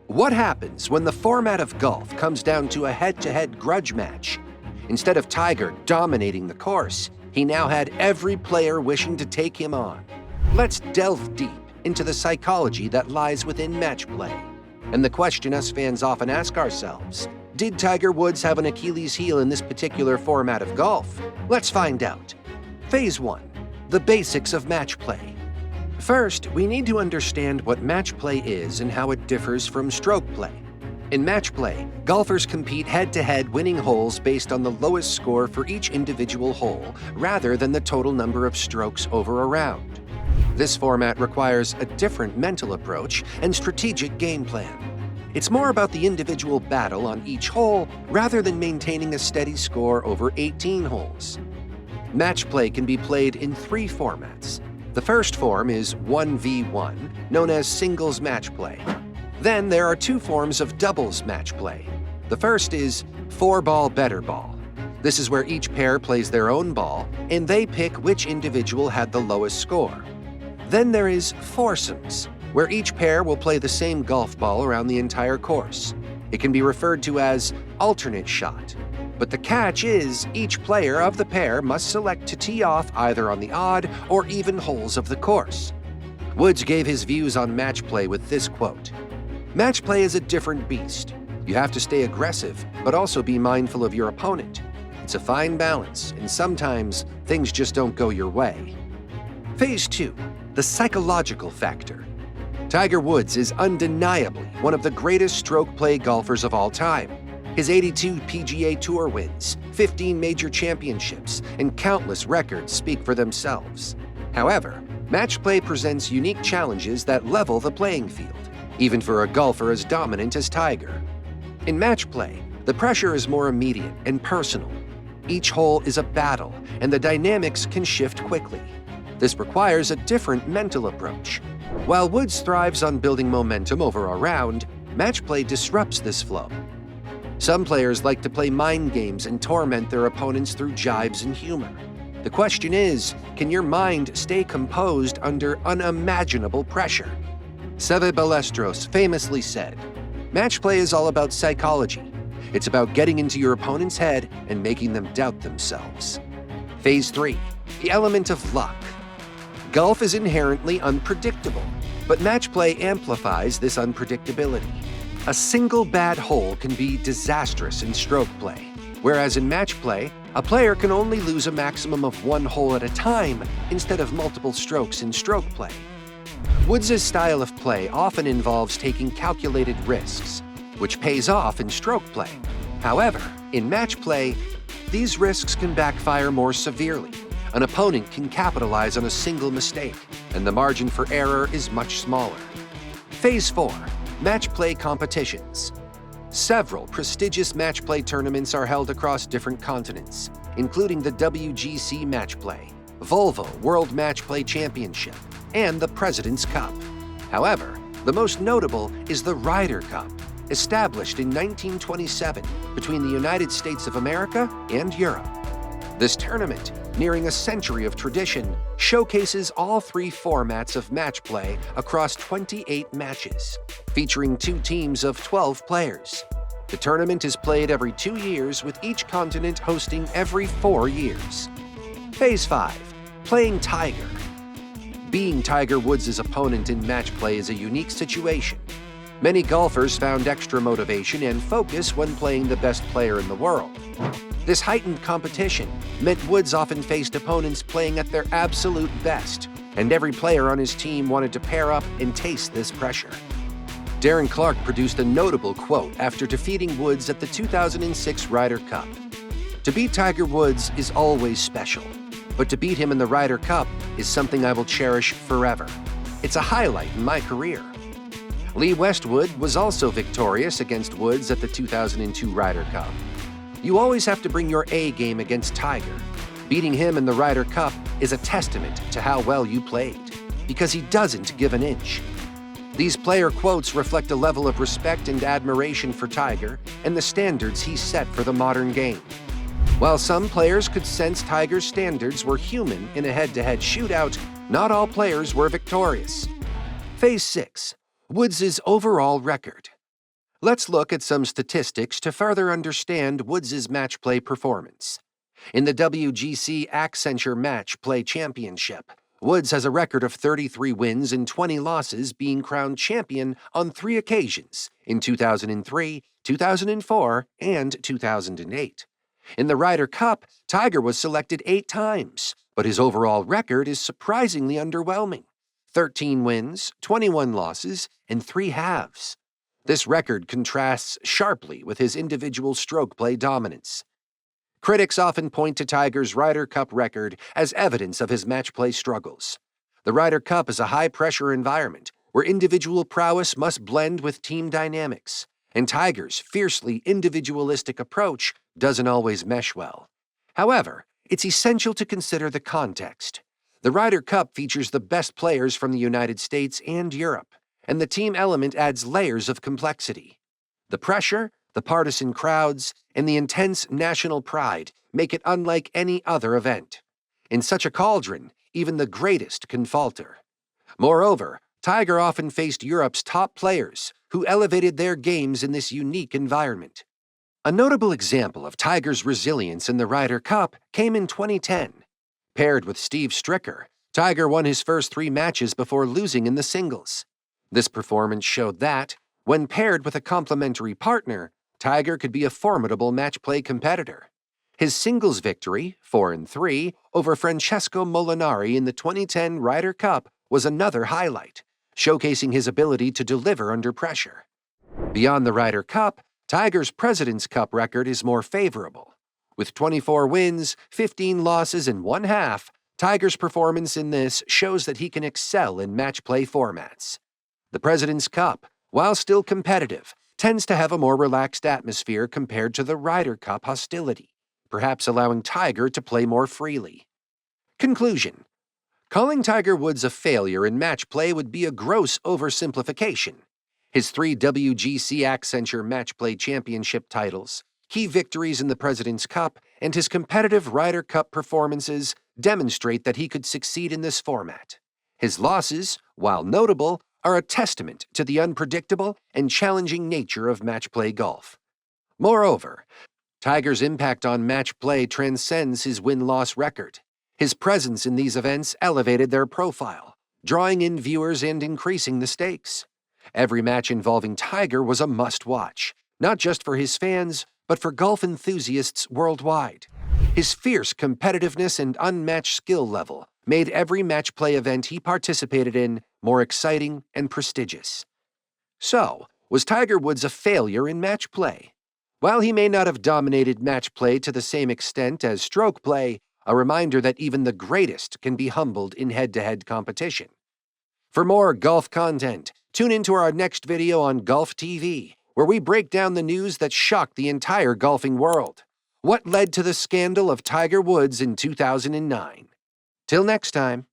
What happens when the format of golf comes down to a head-to-head grudge match? Instead of Tiger dominating the course, he now had every player wishing to take him on. Let's delve deep into the psychology that lies within match play. And the question us fans often ask ourselves, did Tiger Woods have an Achilles heel in this particular format of golf? Let's find out. Phase 1. The basics of match play. First, we need to understand what match play is and how it differs from stroke play. In match play, golfers compete head-to-head winning holes based on the lowest score for each individual hole, rather than the total number of strokes over a round. This format requires a different mental approach and strategic game plan. It's more about the individual battle on each hole rather than maintaining a steady score over 18 holes. Match play can be played in 3 formats. The first form is 1v1, known as singles match play. Then there are 2 forms of doubles match play. The first is 4-ball better ball. This is where each pair plays their own ball, and they pick which individual had the lowest score. Then there is foursomes, where each pair will play the same golf ball around the entire course. It can be referred to as alternate shot. But the catch is, each player of the pair must select to tee off either on the odd or even holes of the course. Woods gave his views on match play with this quote, "Match play is a different beast. You have to stay aggressive, but also be mindful of your opponent. It's a fine balance, and sometimes things just don't go your way." Phase 2. The psychological factor. Tiger Woods is undeniably one of the greatest stroke play golfers of all time. His 82 PGA Tour wins, 15 major championships, and countless records speak for themselves. However, match play presents unique challenges that level the playing field, even for a golfer as dominant as Tiger. In match play, the pressure is more immediate and personal. Each hole is a battle, and the dynamics can shift quickly. This requires a different mental approach. While Woods thrives on building momentum over a round, match play disrupts this flow. Some players like to play mind games and torment their opponents through jibes and humor. The question is, can your mind stay composed under unimaginable pressure? Seve Ballesteros famously said, "Match play is all about psychology. It's about getting into your opponent's head and making them doubt themselves." Phase 3. The element of luck. Golf is inherently unpredictable, but match play amplifies this unpredictability. A single bad hole can be disastrous in stroke play, whereas in match play, a player can only lose a maximum of 1 hole at a time instead of multiple strokes in stroke play. Woods' style of play often involves taking calculated risks, which pays off in stroke play. However, in match play, these risks can backfire more severely. An opponent can capitalize on a single mistake, and the margin for error is much smaller. Phase 4. Match play competitions. Several prestigious match play tournaments are held across different continents, including the WGC Match Play, Volvo World Match Play Championship, and the President's Cup. However, the most notable is the Ryder Cup, established in 1927 between the United States of America and Europe. This tournament, nearing a century of tradition, showcases all 3 formats of match play across 28 matches, featuring 2 teams of 12 players. The tournament is played every 2 years, with each continent hosting every 4 years. Phase 5. Playing Tiger. Being Tiger Woods' opponent in match play is a unique situation. Many golfers found extra motivation and focus when playing the best player in the world. This heightened competition meant Woods often faced opponents playing at their absolute best, and every player on his team wanted to pair up and taste this pressure. Darren Clarke produced a notable quote after defeating Woods at the 2006 Ryder Cup. "To beat Tiger Woods is always special, but to beat him in the Ryder Cup is something I will cherish forever. It's a highlight in my career." Lee Westwood was also victorious against Woods at the 2002 Ryder Cup. You always have to bring your A game against Tiger. Beating him in the Ryder Cup is a testament to how well you played, because he doesn't give an inch. These player quotes reflect a level of respect and admiration for Tiger and the standards he set for the modern game. While some players could sense Tiger's standards were human in a head-to-head shootout, not all players were victorious. Phase 6. Woods' overall record. Let's look at some statistics to further understand Woods' match play performance. In the WGC Accenture Match Play Championship, Woods has a record of 33 wins and 20 losses, being crowned champion on 3 occasions in 2003, 2004, and 2008. In the Ryder Cup, Tiger was selected 8 times, but his overall record is surprisingly underwhelming: 13 wins, 21 losses, and 3 halves. This record contrasts sharply with his individual stroke play dominance. Critics often point to Tiger's Ryder Cup record as evidence of his match play struggles. The Ryder Cup is a high-pressure environment where individual prowess must blend with team dynamics, and Tiger's fiercely individualistic approach doesn't always mesh well. However, it's essential to consider the context. The Ryder Cup features the best players from the United States and Europe, and the team element adds layers of complexity. The pressure, the partisan crowds, and the intense national pride make it unlike any other event. In such a cauldron, even the greatest can falter. Moreover, Tiger often faced Europe's top players, who elevated their games in this unique environment. A notable example of Tiger's resilience in the Ryder Cup came in 2010. Paired with Steve Stricker, Tiger won his first 3 matches before losing in the singles. This performance showed that, when paired with a complementary partner, Tiger could be a formidable match play competitor. His singles victory, 4-3, over Francesco Molinari in the 2010 Ryder Cup was another highlight, showcasing his ability to deliver under pressure. Beyond the Ryder Cup, Tiger's President's Cup record is more favorable. With 24 wins, 15 losses, and 1 half, Tiger's performance in this shows that he can excel in match play formats. The President's Cup, while still competitive, tends to have a more relaxed atmosphere compared to the Ryder Cup hostility, perhaps allowing Tiger to play more freely. Conclusion: calling Tiger Woods a failure in match play would be a gross oversimplification. His 3 WGC Accenture Match Play Championship titles, key victories in the President's Cup, and his competitive Ryder Cup performances demonstrate that he could succeed in this format. His losses, while notable, are a testament to the unpredictable and challenging nature of match play golf. Moreover, Tiger's impact on match play transcends his win-loss record. His presence in these events elevated their profile, drawing in viewers and increasing the stakes. Every match involving Tiger was a must-watch, not just for his fans, but for golf enthusiasts worldwide. His fierce competitiveness and unmatched skill level made every match play event he participated in more exciting and prestigious. So, was Tiger Woods a failure in match play? While he may not have dominated match play to the same extent as stroke play, a reminder that even the greatest can be humbled in head-to-head competition. For more golf content, tune into our next video on GOLFTV, where we break down the news that shocked the entire golfing world. What led to the scandal of Tiger Woods in 2009? Till next time.